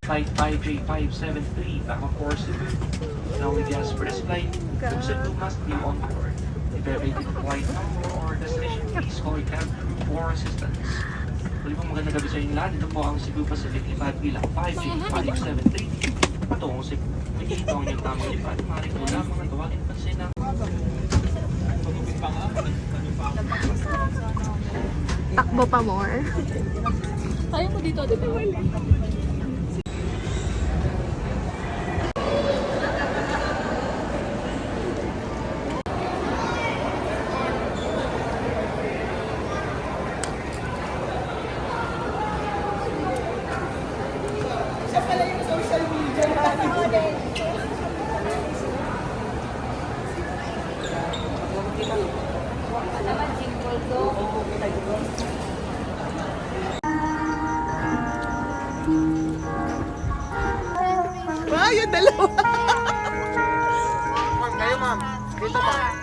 Flight 5J573, back on course Cebu. Now with gas for this flight, those Cebu must be on board. If you have a different flight number or destination, please call your cab crew for assistance. Muli po magandang gabi sa inyo lahat. Ito po ang Cebu Pacific Lipad bilang 5J573 patungong Cebu. Kung ito ang inyong tamang lipad, maaaring po lamang ang tawagin pansin ng Takbo pa more. Tayo mo dito, di ba? Siya pala yung social media natin. Wow, yung dalawa. Ma'am, kayo ma'am. Dito ma'am.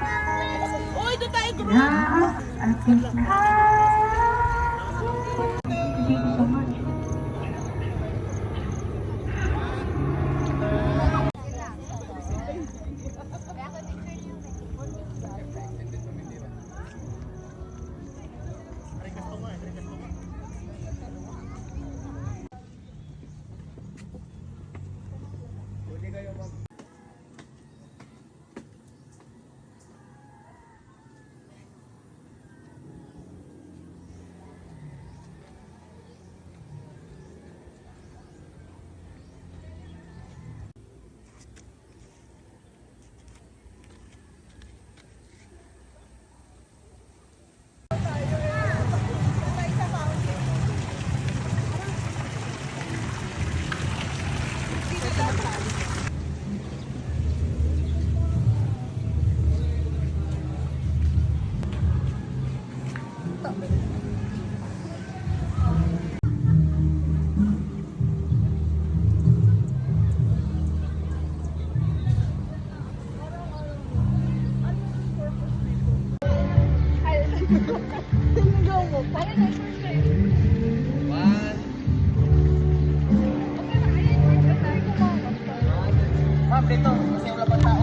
Uy, doon tayo group. Ma'am, dito. Kasi wala pang tao.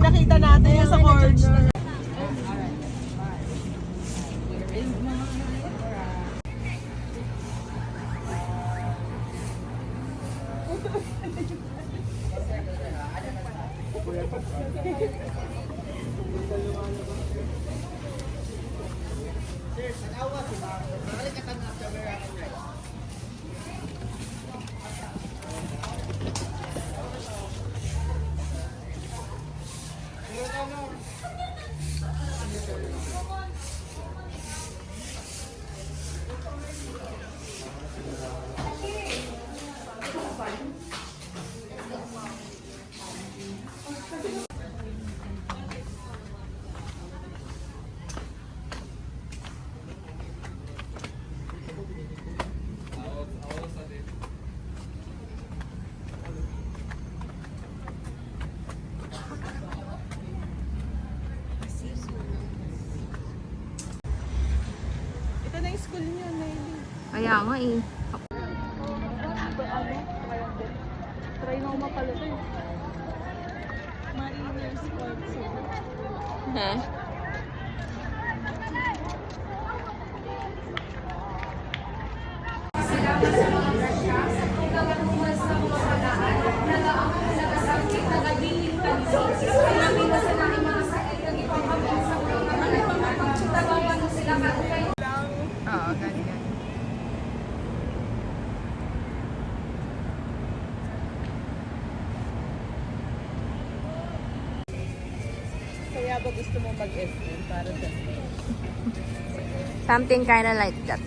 nakita natin yung sa corner. Ito na yung school niyo, Nelly. Kaya nga eh. Try na umapala to. Mariners Sports. Ha? Oo, ganyan. Kaya ba gusto mo mag-SM para sa Something kinda like that.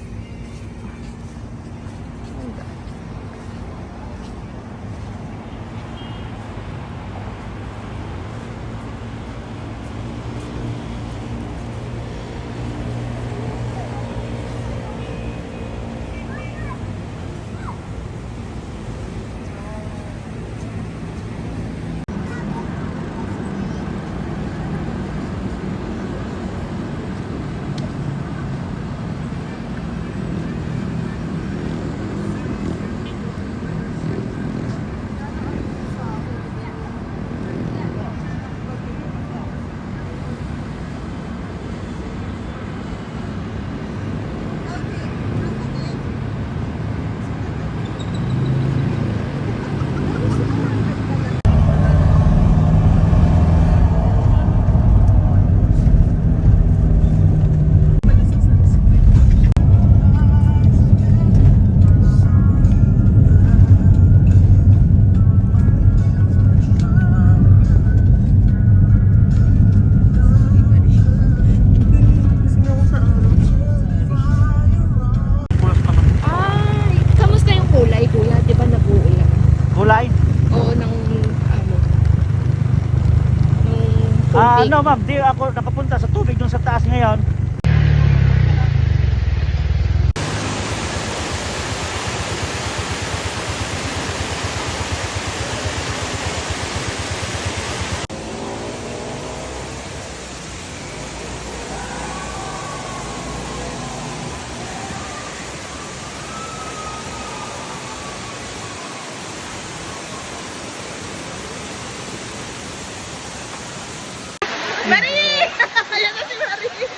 Ay, kamusta yung kulay, kuya? Di ba nag-uulan? Kulay? Oo, ng ano. Nung tubig. Ano ma'am, di ako nakapunta sa tubig dun sa taas ngayon. Marie! Ayan na si Marie!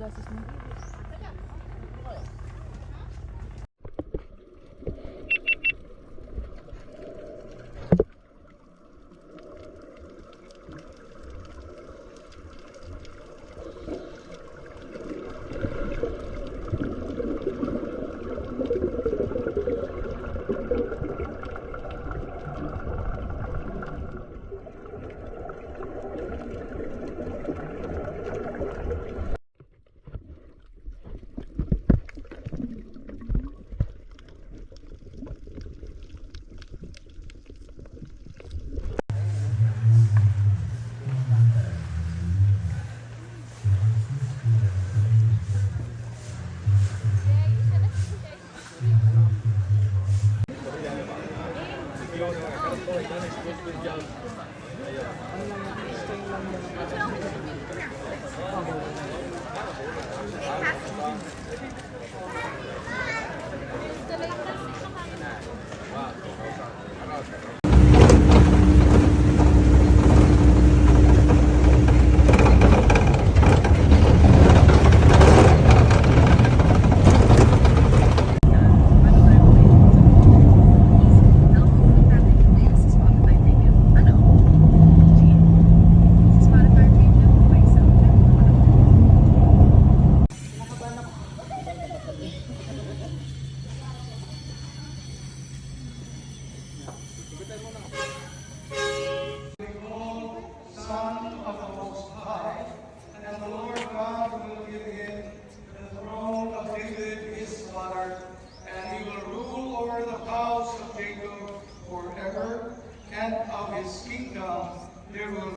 glasses mo. Son of the Most High, and the Lord God will give him the throne of David his father, and he will rule over the house of Jacob forever, and of his kingdom there will